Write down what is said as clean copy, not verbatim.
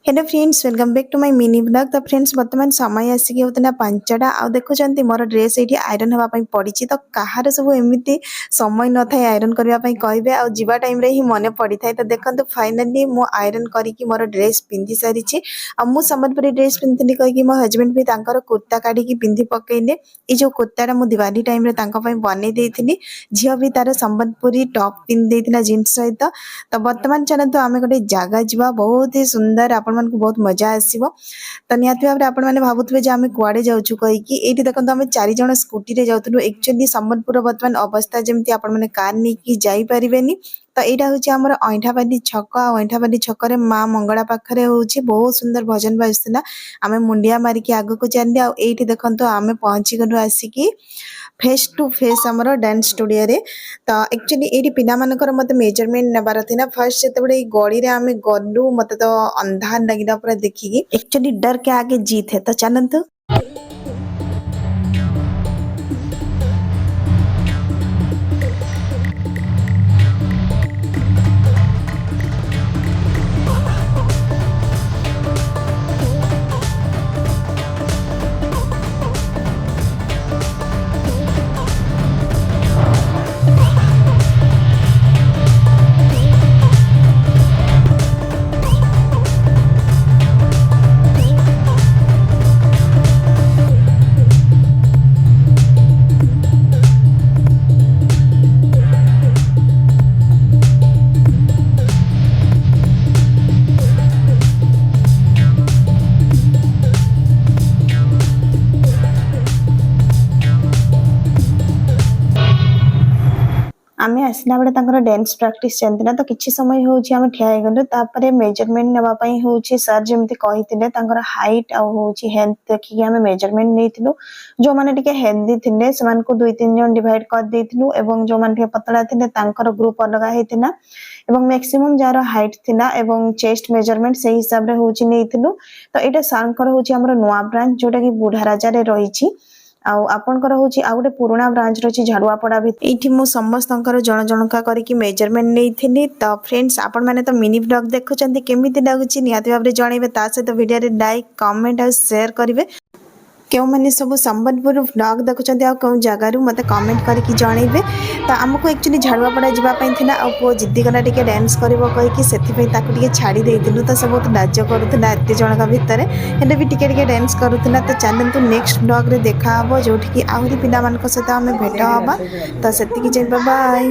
Hello friends welcome back to my mini blog. तो friends बर्तमान समय आसिक होता 5टा आ देखुं मोर ड्रेस ये आयरन होगापी पड़ी तो कहार सब एमती समय न था आयरन करने कहे आ जावा टाइम ही मन पड़ी था। तो देखो फाइनाली मु आयरन करके मोर ड्रेस पिंधि सारी मु सम्बलपुरी ड्रेस पिंधि कहीकि मो हजबैंड भी कुर्ता काढ़ी पिंधि पकईले। ये जो कुर्ताटा मुझे दिवाली टाइम बनई देती झील भी तार सम्बलपुरी टॉप पिंधि जीन्स सहित। तो बर्तमान चलते आम गोटे जगह जा बहुत ही सुंदर आपण मानक बहुत मजा आसो। तो निहत भाव में आपने भावुए आम कुआड़े जाऊँ कहीकि ये देखो आम 4 जण स्कूटी जाऊँ। एक्चुअली सम्बलपुर बर्तमान अवस्था जमी आपने कार नहीं जापरें। तो यहाँ हूँ आम अईठाबाली छक अईठाबाली छक माँ मंगला पाखे हूँ बहुत सुंदर भजन बाजुला। आम मुंडिया मारिकी आग को चलि आईठी देखो आम पहुँची गलु आसिकी फेस टू फेस आमर डांस स्टूडियो रे। तो एक्चुअली ये पिला मानकर मत मेजरमेंट नेबार थिला। फर्स्ट जिते गड़ी रे आम गलु मत तो अंधार लगे पूरा देखिकी। एक्चुअली डर के आगे जीत है। तो चलतु आमे आसला बेले तांकर डांस प्रैक्टिस चलता। तो किछि समय होउछि आमे ठिया हे गलु तापरे मेजरमेंट नेबा पई होउछि सर जेमति कहिथिले तांकर हाइट आ होउछि हेल्थ देखि आमे मेजरमेंट नेथिलु। जो माने टिके हेल्दी थिले समान को 2-3 जन डिवाइड कर देथिलु एवं जो माने टिके पतला थिले तांकर ग्रुप अलगा हेतिना एवं मैक्सिमम जार हाइट थिला एवं चेस्ट मेजरमेंट से हिसाब रे होउछि नेथिलु। तो एटा सांकर होउछि हमर नोआ ब्रांच जोटा कि बुढ़ा राजा रे रहिछि। आपणकर हूँ आ गए पुराणा ब्रांच रही झाड़ुआपड़ा भी ये मुझ समस्त जन जनका करके मेजरमेंट नहीं। तो फ्रेंड्स आपण मैंने तो मिनी ब्लॉग देखुं केमी लगुच निहत भाव में जनइबे सहित वीडियो रे लाइक कमेंट और शेयर करेंगे। क्यों मैंने सब संबलपुर ब्लॉग देखुं आ कौन जगार मत कमेंट करके जनइबे। तो आमको एक्चुअली झाड़ुआपड़ा जावाई थी आ पु जिद्दी गला टे डांस कर कहीकि से छाड़ी देलु। तो सब बहुत लाज करूला एत जनक भितर हेल्ले भी टे डांस करूला। तो चलतु नेक्स्ट ब्लॉग रे देखा हबो जोठी कि आहरी पिला मान सहित आम भेट हवा। तो से बाय।